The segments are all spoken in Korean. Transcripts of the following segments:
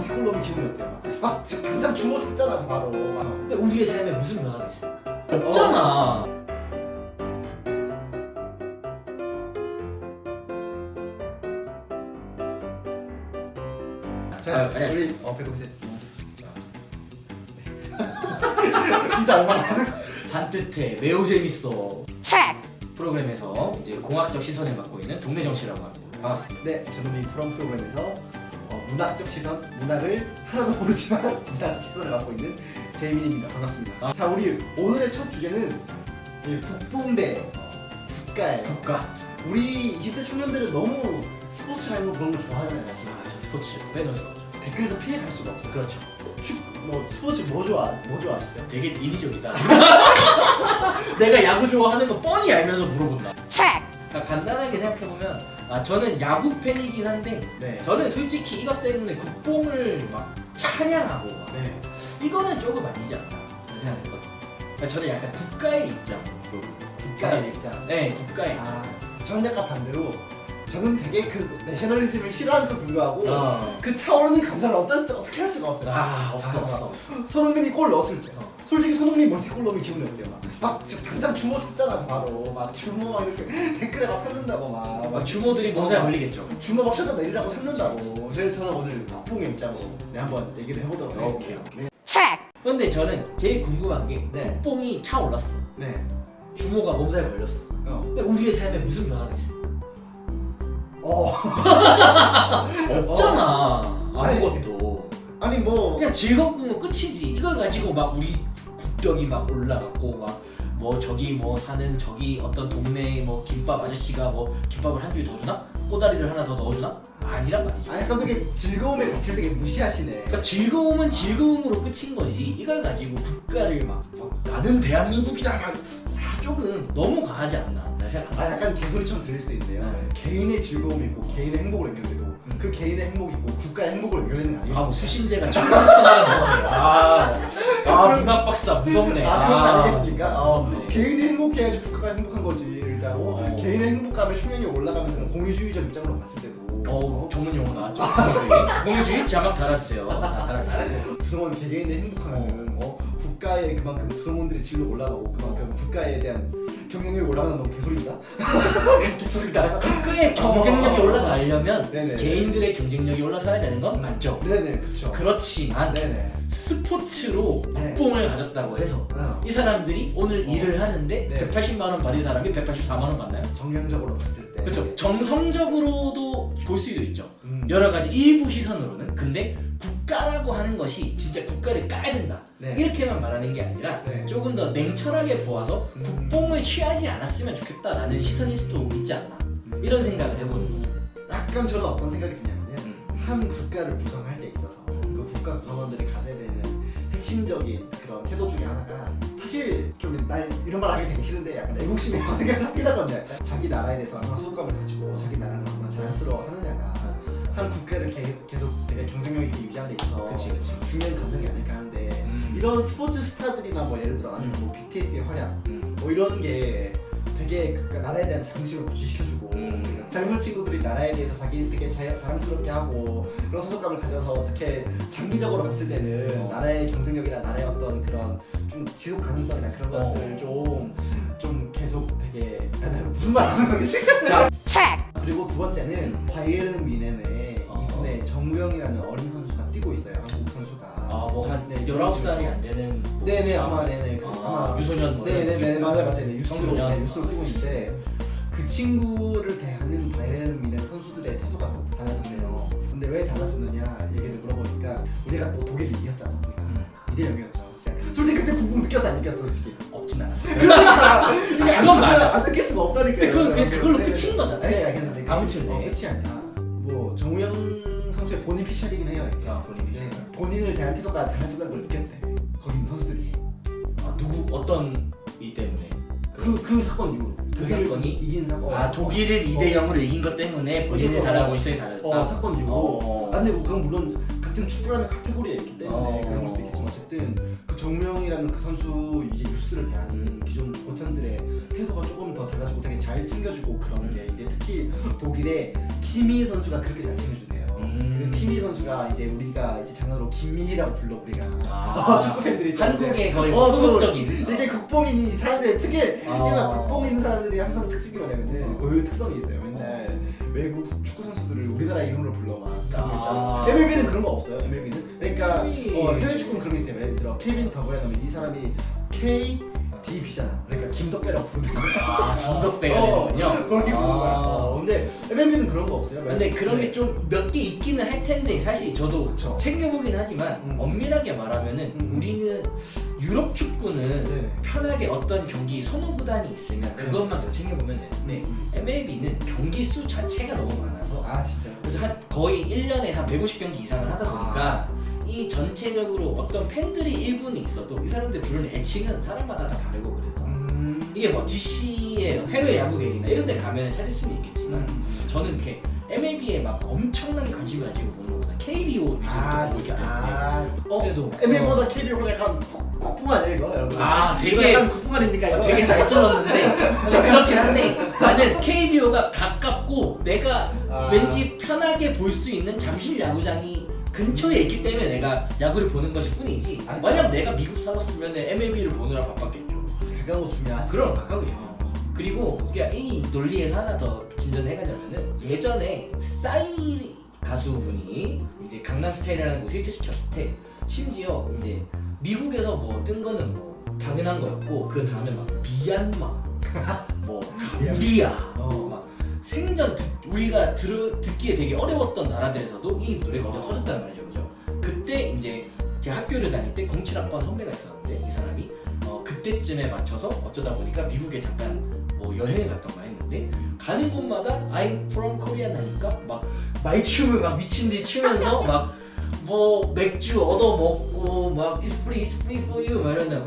멀티골 넣으면 기분이 어때요? 막 진짜 당장 주워 찾잖아 바로. 막. 근데 우리의 삶에 무슨 변화가 있을까? 없잖아. 자, 네. 우리 배동생 인사 얼마나 산뜻해 매우 재밌어 프로그램에서 이제 공학적 시선을 맡고 있는 동네정씨라고 합니다. 반갑습니다. 네, 저는 이 토론 프로그램에서 문학적 시선, 문학을 하나도 모르지만 문학적 시선을 맡고 있는 재민입니다. 반갑습니다. 자, 우리 오늘의 첫 주제는 이 국뽕대 국가예요. 국가. 우리 20대 청년들은 너무 스포츠나 이런 거 그런 거 좋아하잖아요, 사실. 저 스포츠 빼놓을 수 없죠. 댓글에서 피해갈 수가 없어요. 그렇죠. 뭐 스포츠 뭐 좋아하시죠? 되게 인위적이다. 내가 야구 좋아하는 거 뻔히 알면서 물어본다. 그러니까 간단하게 생각해보면 저는 야구 팬이긴 한데 네. 저는 솔직히 이것 때문에 국뽕을 막 찬양하고 막 네. 이거는 조금 아니지 않나 생각했거든요. 그러니까 저는 약간 국가의 입장. 국가의 입장. 네, 국가의 입장. 아, 저는 약간 반대로 저는 되게 그 내셔널리즘을 싫어하는데도 불구하고 그 차오르는 감정을 어떻게 할 수가 없어요. 없어. 손흥민이 골 넣었을 때 솔직히 손흥민 멀티골 넣으면 기분이 어때요? 막 진짜 당장 주워 찾잖아 바로. 막 주워 막 이렇게 댓글에 막 찾는다고 막 주모들이 몸살에 걸리겠죠. 주워 막 찾아 내리라고 찾는다고. 그래서 저는 오늘 국뽕의 입장으로 한번 얘기를 해보도록 하겠습니다. 오케이. 근데 저는 제일 궁금한 게 네. 국뽕이 차올랐어. 네. 주모가 몸살에 걸렸어. 근데 우리의 삶에 무슨 변화가 있을까? 없잖아. 아무것도. 아니 뭐 그냥 즐겁고 끝이지. 이걸 가지고 막 우리 국격이 막 올라갔고 막 뭐 저기 뭐 사는 저기 어떤 동네 뭐 김밥 아저씨가 뭐 김밥을 한 줄 더 주나? 꼬다리를 하나 더 넣어주나? 아니란 말이죠. 약간 되게 즐거움의 가치를 되게 무시하시네. 그러니까 즐거움은 즐거움으로 끝인 거지. 이걸 가지고 국가를 막 나는 대한민국이다 막 조금 너무 강하지 않나? 나 생각합니다. 약간 개소리처럼 들릴 수도 있는데요. 네. 개인의 즐거움이 있고 개인의 행복을 연결되고 그 개인의 행복이 있고 국가의 행복을 연결되는 거 아니겠어요? 뭐 수신제가 천하는 거네. 문학 박사 무섭네. 그런 거 아니겠습니까? 무섭네. 개인이 행복해야지 국가가 행복한 거지. 일단 개인의 행복감을 총량이 올라가면 그런 공유주의적 입장으로 봤을 때도 전문 용어 나왔죠. 공유주의 자막 달아주세요. 자, 달아주세요. 구성원 개개인이 행복하면 국가의 그만큼 구성원들의 질도 올라가고 그만큼 국가에 대한 경쟁력이 올라가는 건 개소리인가? 개소리다. 국가의 경쟁력이 올라가려면 네네. 개인들의 경쟁력이 올라서야 되는 건 맞죠. 네네, 그렇죠. 그렇지만 네네. 스포츠로 네. 국뽕을 가졌다고 해서 이 사람들이 오늘 일을 하는데 네. 180만 원 받은 사람이 184만 원 받나요? 정량적으로 봤을 때. 그렇죠. 정성적으로도 볼 수도 있죠. 음. 여러 가지 일부 시선으로는. 근데 국가라고 하는 것이 진짜 국가를 까야 된다. 네. 이렇게만 말하는 게 아니라 네. 조금 더 냉철하게 보아서 국뽕을 취하지 않았으면 좋겠다라는 시선일 수도 있지 않나. 이런 생각을 해보는 거죠. 약간 저는 어떤 생각이 드냐면요. 한 국가를 구성할 때 있어서 그 국가 구성원들이 가져야 되는 핵심적인 그런 태도 중에 하나가 사실 좀 난 이런 말 하기 되게 싫은데 약간 애국심이라고 생각을 하긴 하거든요. 약간 자기 나라에 대해서 얼마나 소속감을 가지고 자기 나라를 얼마나 자랑스러워 하느냐가 한 국가를 계속 되게 경쟁력 있게 유지하는 데 있어서 그치. 중요한 감정이 아닐까 하는데 이런 스포츠 스타들이나 뭐 예를 들어 아니면 뭐 BTS의 활약 뭐 이런 게 되게 그 나라에 대한 자긍심을 부지시켜주고 그러니까 젊은 친구들이 나라에 대해서 자기 되게 자랑스럽게 하고 그런 소속감을 가져서 어떻게 장기적으로 봤을 때는 나라의 경쟁력이나 나라의 어떤 그런 좀 지속 가능성이나 그런 것들을 좀 계속 되게 무슨 말 하는 거지? 자, 그리고 두 번째는 바이에른 뮌헨에 이번에 정우영이라는 어린 선수가 뛰고 있어요. 한국 선수가. 뭐한 19살이 안 되는 네네 아마 네네 아마 유소년 뭐 네네네 맞아요 네, 유스로 청소년. 유스로 뛰고 있는데 그 친구를 대하는 바이에른 뮌헨 선수들의 태도가 달라졌대요. 근데 왜 달라졌느냐 얘기를 물어보니까 우리가 또 독일을 이겼잖아. 우리가 2대0이었죠. 솔직히 그때 부분 느꼈어 안 느꼈어 솔직히? 없진 않았어. 그러니까 이게 그건 맞아. 안 느낄 수가 없다니까요. 그걸로 끝인 거잖아. 네 알겠는데 아무튼 네. 끝이 아니라 뭐 정우영 선수의 본인 피셜이긴 해요. 이게. 본인 네, 본인을 대한 태도가 달라졌다는 걸 느꼈대. 거기 있는 선수들이. 누구 어떤 이 때문에 그 사건 이후로. 그 독일을 사건이? 이긴 사건. 독일을 2대0으로 이긴 것 때문에 본인을 달하고 있어야 달랐다. 사건 이후로. 근데 그건 물론 같은 축구라는 카테고리에 있기 때문에 그런 걸 수도 있겠지만 어쨌든 그 정우영이라는 그 선수 이제 뉴스를 대하는 기존 고참들의 태도가 조금 더 달라지고 되게 잘 챙겨주고 그런 게 이제 특히 독일의 키미 선수가 그렇게 잘 챙겨주네요. 그 키미 선수가 이제 우리가 이제 장난으로 김민희라고 불러 우리가 축구 팬들이 한국의 거의 토속적인 이게 국뽕인 사람들의 특히 아. 국뽕 있는 사람들이 항상 특징이 뭐냐면은 그 특성이 있어요. 맨날 외국 축구 선수들을 우리나라 이름으로 불러 막 그런 거 있잖아. MLB는 그런 거 없어요. MLB는 그러니까 해외 축구는 그런 게 있어요. 예를 들어 케빈 더브레너면 이 사람이 KDB잖아. 그러니까 김덕배라고 부르는 거야. 김덕배가 되는군요. 그렇게 부르는 거야. 근데 MLB는 그런 거 없어요. 근데 그런 네. 게 좀 몇 개 있기는 할 텐데 사실 저도 그쵸. 챙겨보긴 하지만 엄밀하게 말하면은 우리는 유럽 축구는 네. 편하게 어떤 경기 선호 구단이 있으면 그것만 계속 챙겨보면 되는데 MLB는 경기 수 자체가 너무 많아서 진짜요? 그래서 거의 1년에 한 150경기 이상을 하다 보니까 이 전체적으로 어떤 팬들이 일부는 있어도 이 사람들 부르는 애칭은 사람마다 다 다르고 그래서 이게 뭐 DC의 해외 야구계이나 이런 데 가면 찾을 수는 있겠지만 저는 이렇게 MLB에 막 엄청나게 관심을 가지고 보는 것보다 KBO 위주로 보고 있기 때문에 그래도 MLB보다 KBO가 약간 국뽕 아니에요 이거 여러분? 되게 약간 국뽕 아닙니까 이거? 되게 잘 찔렀는데 근데 그렇긴 한데 나는 KBO가 가깝고 내가 왠지 편하게 볼 수 있는 잠실 야구장이 근처에 있기 때문에 내가 야구를 보는 것일 뿐이지 만약 내가 미국 살았으면 MLB를 보느라 바빴겠죠. 가까운 거 중요하지. 그럼 가까우죠. 그리고 이 논리에서 하나 더 진전해가자면은 예전에 싸이 가수분이 이제 강남스타일이라는 곳을 히트시켰을 때 심지어 이제 미국에서 뭐 뜬 거는 뭐 당연한 거였고 그 다음에 막 미얀마 뭐 감비아 막 생전 우리가 듣기에 되게 어려웠던 나라들에서도 이 노래가 엄청 터졌다는 말이죠. 그죠? 그때 이제 제가 학교를 다닐 때 07학번 선배가 있었는데 이 사람이 그때쯤에 맞춰서 어쩌다 보니까 미국에 잠깐 뭐 여행을 갔던가 했는데 가는 곳마다 I'm from Korea 하니까 막 말춤을 막 미친 듯이 추면서 막 뭐 맥주 얻어 먹고 막 It's free for you 막 이러는데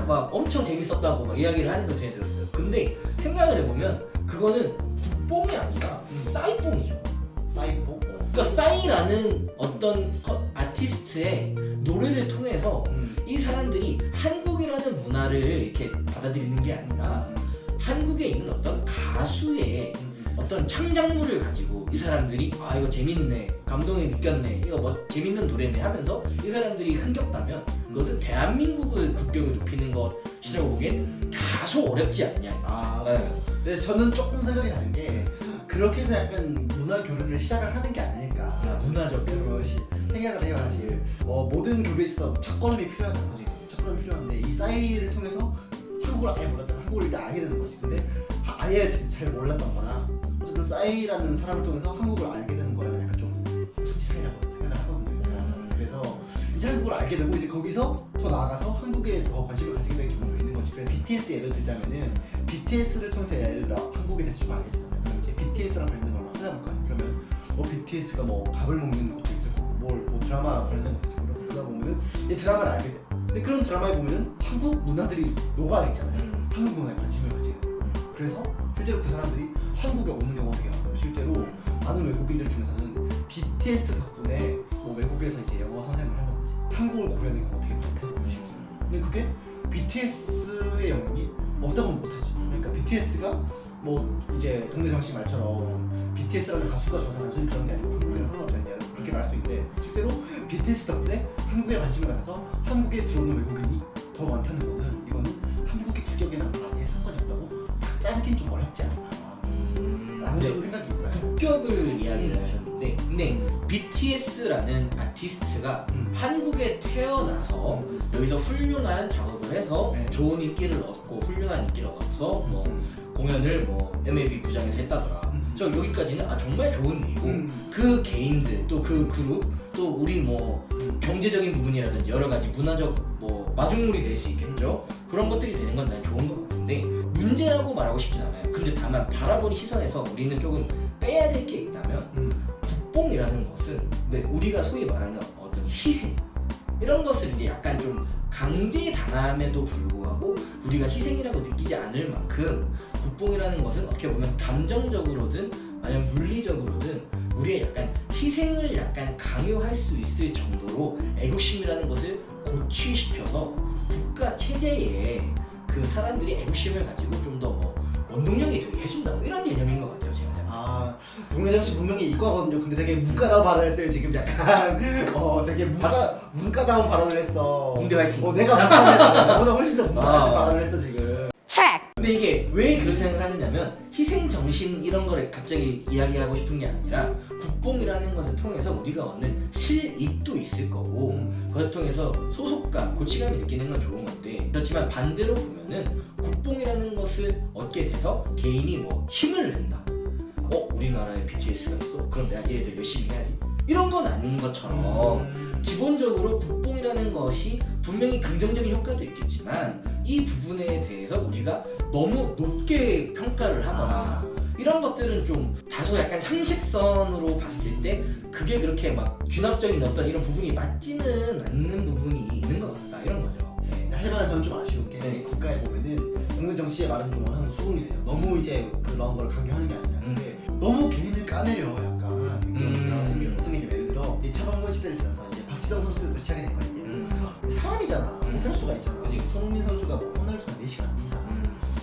막 엄청 재밌었다고 막 이야기를 하는 거 전에 들었어요. 근데 생각을 해보면 그거는 국뽕이 아니라 싸이뽕이죠. 싸이뽕? 그러니까 싸이라는 어떤 아티스트의 노래를 통해서 이 사람들이 한국이라는 문화를 이렇게 받아들이는 게 아니라 한국에 있는 어떤 가수의 어떤 창작물을 가지고 이 사람들이 이거 재밌네, 감동이 느꼈네, 이거 뭐 재밌는 노래네 하면서 이 사람들이 흥겹다면 그것은 대한민국의 국격을 높이는 것이라고 보기엔 다소 어렵지 않냐. 네, 저는 조금 생각이 다른 게 그렇게 해서 약간 문화 교류를 시작을 하는 게 아닐까. 문화적 교류 생각을 해요 사실. 모든 교류에 있어 첫걸음이 필요하잖아. 첫걸음이 필요한데 이 싸이를 통해서 한국을 아예 몰랐다면 한국을 일단 알게 되는 거지. 근데 아예 잘 몰랐던 거나 어쨌든 싸이라는 사람을 통해서 한국을 알게 되는 거랑 약간 좀 천지 차이라고 생각을 하거든요. 그래서 이제 한국을 알게 되고 이제 거기서 더 나아가서 한국에 더 관심을 가지게 된 기분도 있는 거지. 그래서 BTS 예를 들자면은 BTS를 통해서 예를 들어 한국에 대해서 좀 알게 되잖아요. 그럼 이제 BTS랑 관련된 걸 찾아볼까요? 그러면 BTS가 뭐 밥을 먹는 것도 있고 뭐 드라마 관련된 것도 있고 그러다 보면은 이 드라마를 알게 돼. 근데 그런 드라마에 보면은 한국 문화들이 녹아 있잖아요. 한국 문화에 관심을 가지게 돼요. 그래서 실제로 그 사람들이 한국에 오는 경우가 되게 많아요. 실제로 많은 외국인들 중에서는 BTS 덕분에 뭐 외국에서 이제 영어 선생을 한다든지 한국을 고려하는 경우가 되게 많다는 거예요. 실제로. 근데 그게 BTS의 영향이 없다고는 못하지. 그러니까 BTS가 뭐 이제 동네정 씨 말처럼 BTS라는 가수가 좋아서 단순히 그런 게 아니고 한국이랑 상관없냐 그렇게 말할 수도 있는데 실제로 BTS 덕분에 한국에 관심을 가져서 한국에 들어오는 외국인이 더 많다는 거는 이거는 한국의 국격이랑 아예 상관이 없다고 짧긴 좀 어렵지 않나 라는 좀 생각이 있어요. 국격을 이야기를 하셨는데 근데 BTS라는 아티스트가 한국에 태어나서 여기서 훌륭한 작업을 해서 좋은 인기를 얻고 훌륭한 인기를 얻어서 뭐 공연을 뭐 MLB 구장에서 했다더라. 저 여기까지는 정말 좋은 일이고 그 개인들 또 그 그룹 또 우리 뭐 경제적인 부분이라든지 여러 가지 문화적 뭐 마중물이 될 수 있겠죠. 그런 것들이 되는 건 난 좋은 것 같은데 문제라고 말하고 싶진 않아요. 근데 다만 바라보는 시선에서 우리는 조금 빼야 될 게 있다면 국뽕이라는 것은 우리가 소위 말하는 어떤 희생 이런 것을 이제 약간 좀 강제 당함에도 불구하고 우리가 희생이라고 느끼지 않을 만큼 국뽕이라는 것은 어떻게 보면 감정적으로든 아니면 물리적으로든 우리의 약간 희생을 약간 강요할 수 있을 정도로 애국심이라는 것을 고취시켜서 국가 체제에 그 사람들이 애국심을 가지고 좀 더 원동력이 되게 해준다 이런 개념인 것 같아요 제가. 동래정 씨 분명히 이과거든요. 근데 되게 문과다운 발언을 했어요 지금 약간. 되게 문과다운 발언을 했어. 공대 화이팅. 내가 문과인데 나보다 훨씬 더 문과한테 발언을 했어 지금. 근데 이게 왜 그렇게 생각을 하느냐면 희생 정신 이런 거를 갑자기 이야기하고 싶은 게 아니라 국뽕이라는 것을 통해서 우리가 얻는 실익도 있을 거고 그것을 통해서 소속감, 고치감이 느끼는 건 좋은 건데 그렇지만 반대로 보면은 국뽕이라는 것을 얻게 돼서 개인이 뭐 힘을 낸다. 우리나라에 BTS가 있어. 그럼 내가 얘들 열심히 해야지. 이런 건 아닌 것처럼 기본적으로 국뽕이라는 것이 분명히 긍정적인 효과도 있겠지만 이 부분에 대해서 우리가 너무 높게 평가를 하거나 이런 것들은 좀 다소 약간 상식선으로 봤을 때 그게 그렇게 막 균합적인 어떤 이런 부분이 맞지는 않는 부분이 있는 것 같다 이런 거죠. 하지만 저는 좀 아쉬운 게 국가에 보면은 동래정 씨의 말은 좀 어느 정도 수긍이 돼요. 너무 이제 그런 걸 강요하는 게 아니라 근데 너무 개인을 까내려 약간 어떤 게 예를 들어 이 차범근 시대를 지나서 이제 박지성 선수들도 시작이 된 거예요. 사람이잖아. 못할 수가 있잖아. 그치. 손흥민 선수가 뭐 호날두나 메시가 아닙니다.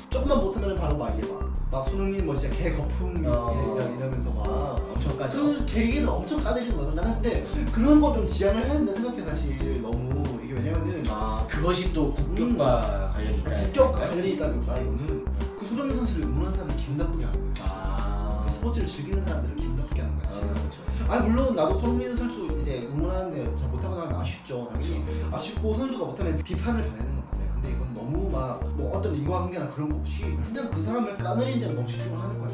조금만 못하면 바로 막 이제 막 손흥민 뭐 진짜 개 거품 이러면서 막 엄청 까죠. 그 개인을 엄청 까내리는 거야. 나는 근데 그런 거 좀 지양을 해야 된다 생각해 사실. 너무 이게 왜냐면은 그것이 또 국격과 관련이 있다. 국격과 관련이 있다니까 이거는 그 손흥민 선수를 응원하는 사람을 기분 나쁘게 하는 거야. 그 스포츠를 즐기는 사람들을 기분 나쁘게 하는 거야. 그렇죠. 물론 나도 손흥민 선수 이제 응원하는데 잘 못하고 나면 아쉽죠. 당연히 아쉽고 선수가 못하면 비판을 받아야 되는 건 맞아요. 근데 이건 너무 막 뭐 어떤 인과관계나 그런 거 없이 그냥 그 사람을 까내리는 데는 너무 집중을 하는 거야.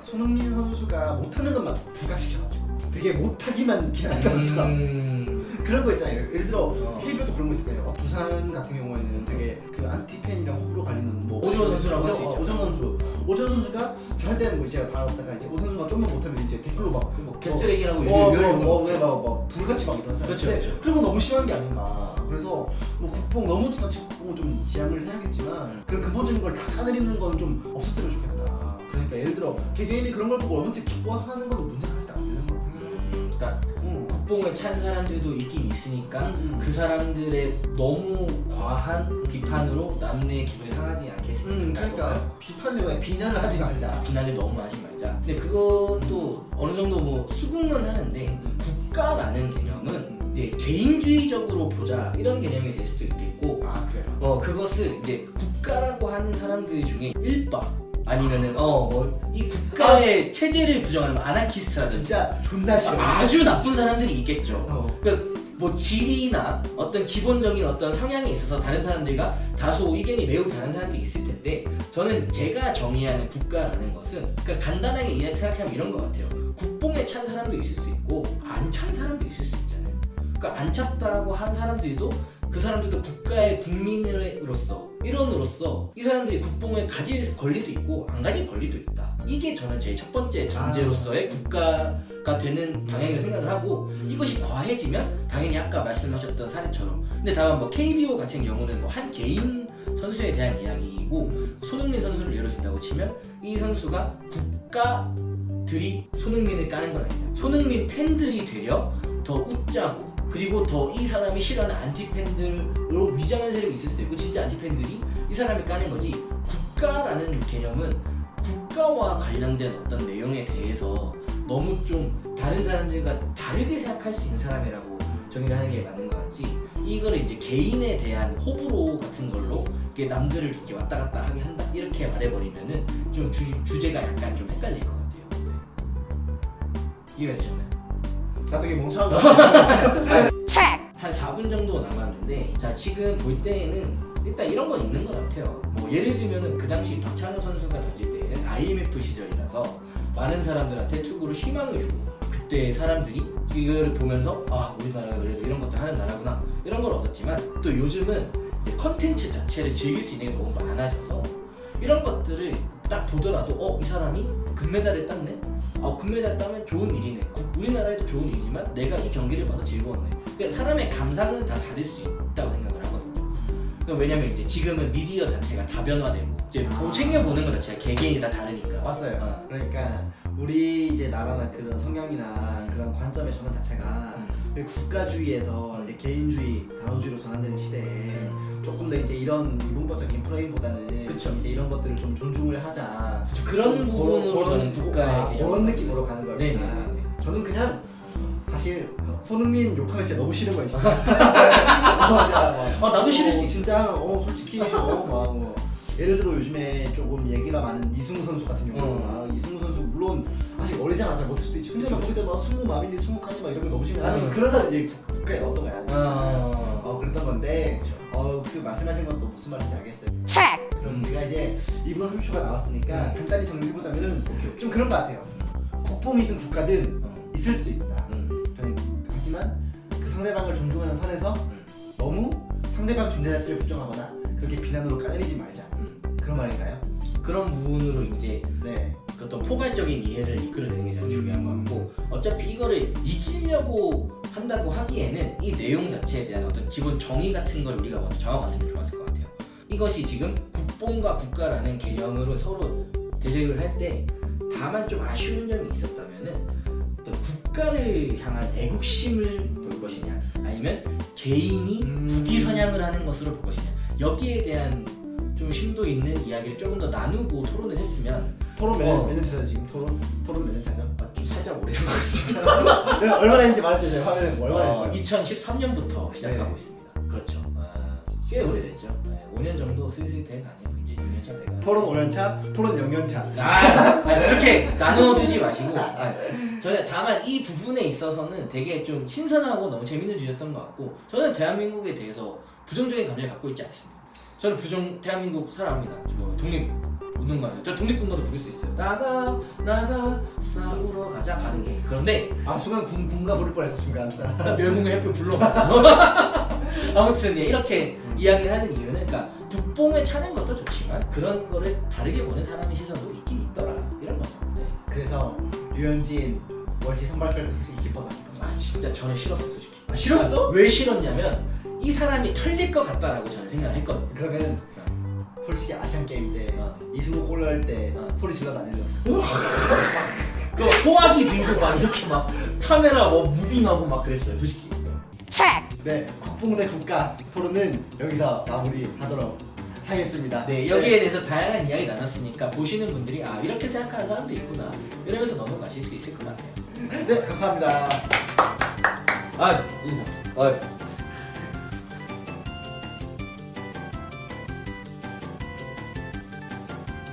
손흥민 선수가 못하는 것만 부각시켜가지고 되게 못하기만 기다렸던 것처럼 그런 거 있잖아요. 예를 들어 KBO도 그런 거 있을 거예요. 두산 같은 경우에는 되게 그 안티팬이랑 호불호 갈리는 뭐 오정원 선수라고 할 수 있죠. 오정원 선수가 잘 때는 뭐 이제 받았다가 이제 오 선수가 좀만 못하면 이제 댓글로 막 개쓰레기라고 막 불같이 막 이런 사람. 그렇죠. 그런 거 너무 심한 게 아닌가. 그래서 뭐 국뽕 너무 지나치게 국뽕을 좀 지양을 해야겠지만 그런 근본적인 걸 다 까내리는 건 좀 없었으면 좋겠다. 그러니까 예를 들어 개개인이 그런 걸 보고 얼마든지 기뻐하는 건 문제가 사실 안 되는 거라 생각해요. 그러니까 국뽕을 찬 사람들도 있긴 있으니까 그 사람들의 너무 과한 비판으로 남의 기분이 상하지 않겠습니까? 그러니까 비판을 왜 비난을 하지 말자. 비난을 너무 하지 말자. 근데 그것도 어느 정도 뭐 수긍은 하는데 국가라는 개념은 이제 개인주의적으로 보자 이런 개념이 될 수도 있겠고 그래요? 그것을 이제 국가라고 하는 사람들 중에 일박 아니면은 이 국가의 체제를 부정하는 아나키스트라든지 진짜 존나 싫어. 아주 나쁜 사람들이 있겠죠. 그러니까 뭐 질이나 어떤 기본적인 어떤 성향에 있어서 다른 사람들과 다소 의견이 매우 다른 사람들이 있을 텐데 저는 제가 정의하는 국가라는 것은 그러니까 간단하게 생각하면 이런 것 같아요. 국뽕에 찬 사람도 있을 수 있고 안 찬 사람도 있을 수 있잖아요. 그러니까 안 찼다고 한 사람들도 그 사람들도 국가의 국민으로서 일원으로서 이 사람들이 국뽕을 가질 권리도 있고 안 가질 권리도 있다. 이게 저는 제 첫 번째 전제로서의 국가가 되는 방향이라고 생각을 하고 이것이 과해지면 당연히 아까 말씀하셨던 사례처럼 근데 다만 뭐 KBO 같은 경우는 뭐 한 개인 선수에 대한 이야기이고 손흥민 선수를 예로 든다고 치면 이 선수가 국가들이 손흥민을 까는 건 아니죠. 손흥민 팬들이 되려 더 웃자고 그리고 더 이 사람이 싫어하는 안티팬들로 위장한 세력이 있을 수도 있고 진짜 안티팬들이 이 사람을 까는 거지 국가라는 개념은 국가와 관련된 어떤 내용에 대해서 너무 좀 다른 사람들과 다르게 생각할 수 있는 사람이라고 정의를 하는 게 맞는 것 같지 이거를 이제 개인에 대한 호불호 같은 걸로 이게 남들을 이렇게 왔다 갔다 하게 한다 이렇게 말해버리면은 좀 주제가 약간 좀 헷갈릴 것 같아요. 이해가 되셨나요? 나 되게 멍청한 거 같아. 한 4분 정도 남았는데 자 지금 볼 때에는 일단 이런 건 있는 것 같아요. 뭐 예를 들면은 그 당시 박찬호 선수가 던질 때에는 IMF 시절이라서 많은 사람들한테 투구를 희망을 주고 그때 사람들이 이걸 보면서 우리나라가 그래도 이런 것도 하는 나라구나 이런 걸 얻었지만 또 요즘은 이제 컨텐츠 자체를 즐길 수 있는 게 너무 많아져서 이런 것들을 딱 보더라도 이 사람이 금메달을 땄네? 금메달 따면 좋은 일이네. 우리나라에도 좋은 일이지만 내가 이 경기를 봐서 즐거웠네. 그러니까 사람의 감상은 다 다를 수 있다고 생각을 하거든요. 왜냐면 이제 지금은 미디어 자체가 다변화되고 이제 챙겨보는 것 자체가 개개인이 다 다르니까. 맞아요. 그러니까 우리 이제 나라나 그런 성향이나 그런 관점의 전환 자체가 국가주의에서 이제 개인주의, 단호주의로 전환되는 시대에 조금 더 이제 이런 이분법적인 프레임보다는 그쵸. 이제 이런 것들을 좀 존중을 하자. 그런 부분으로 저는 국가의 개념을 그런 느낌으로 가는 거예요. 네. 저는 그냥 사실 손흥민 욕하면 진짜 너무 싫은 거예요. 진짜. 나도 싫을 수 있어. 진짜 솔직히 뭐 예를 들어 요즘에 조금 얘기가 많은 이승우 선수 같은 경우는 이승우 선수 물론 아직 어리잖아, 잘 못할 수도 있지. 근데 막 거기다 막 20마빈데 20칸이 막 이런 거 너무 심해. 나는 그런 사람 이제 국가에 넣었던 거야. 그랬던 건데 그 말씀하신 건 또 무슨 말인지 알겠어요. 그럼 우리가 이제 2분 30초가 나왔으니까 간단히 정리해보자면은 좀 그런 것 같아요. 국뽕이든 국가든 있을 수 있다. 하지만 그 상대방을 존중하는 선에서 너무 상대방 존재 자체를 부정하거나 그렇게 비난으로 까내리지 말자. 그런 말인가요? 그런 부분으로 이제 네. 어떤 포괄적인 이해를 이끌어내는 게 제일 중요한 것 같고, 어차피 이거를 이기려고 한다고 하기에는 이 내용 자체에 대한 어떤 기본 정의 같은 걸 우리가 먼저 정해봤으면 좋았을 것 같아요. 이것이 지금 국뽕과 국가라는 개념으로 서로 대립을 할 때 다만 좀 아쉬운 점이 있었다면은 어떤 국가를 향한 애국심을 볼 것이냐, 아니면 개인이 국위 선양을 하는 것으로 볼 것이냐, 여기에 대한 좀 심도 있는 이야기를 조금 더 나누고 토론을 했으면. 토론 몇년 차죠 지금? 토론 몇년 차죠? 좀 살짝 오래 한것 같습니다. 네, 얼마나 했는지 말해주세요. 화면에 얼마나 했어요? 2013년부터 시작하고 있습니다. 그렇죠. 꽤 오래됐죠. 5년 정도 슬슬 돼가네요. 이제 6년 차 돼가. 토론 5년 차, 토론 0년 차. 그렇게 나누어두지 마시고. 저는 다만 이 부분에 있어서는 되게 좀 신선하고 너무 재밌는 주제였던 것 같고, 저는 대한민국에 대해서 부정적인 감정을 갖고 있지 않습니다. 저는 대한민국 사랑합니다. 독립 운동가예요. 저 독립군가도 부를 수 있어요. 나가 싸우러 가자 가능해. 그런데 순간 군가 부를 뻔했어 순간. 나 멸공의 햇볕 불러. 아무튼 이렇게 이야기를 하는 이유는, 그러니까 국뽕을 찾는 것도 좋지만 그런 거를 다르게 보는 사람의 시선도 있긴 있더라, 이런 거죠. 네. 그래서 류현진 월시 선발할 때 솔직히 기뻐서 안 기뻐서. 진짜 저는 싫었어, 솔직히. 싫었어? 왜 싫었냐면 이 사람이 털릴 것 같다라고 저는 생각을 했거든요. 그러면 솔직히 아시안 게임 때 이승우 골 넣을 때 소리 질러서 안 질렀어. 그 소화기 들고 막 이렇게 막 카메라 무빙하고 막 그랬어요, 솔직히. 네, 국뽕 대 국가 토론은 여기서 마무리하도록 하겠습니다. 네, 여기에 대해서 다양한 이야기 나눴으니까 보시는 분들이 이렇게 생각하는 사람도 있구나 이러면서 넘어가실 수 있을 것 같아요. 네, 감사합니다. 인사.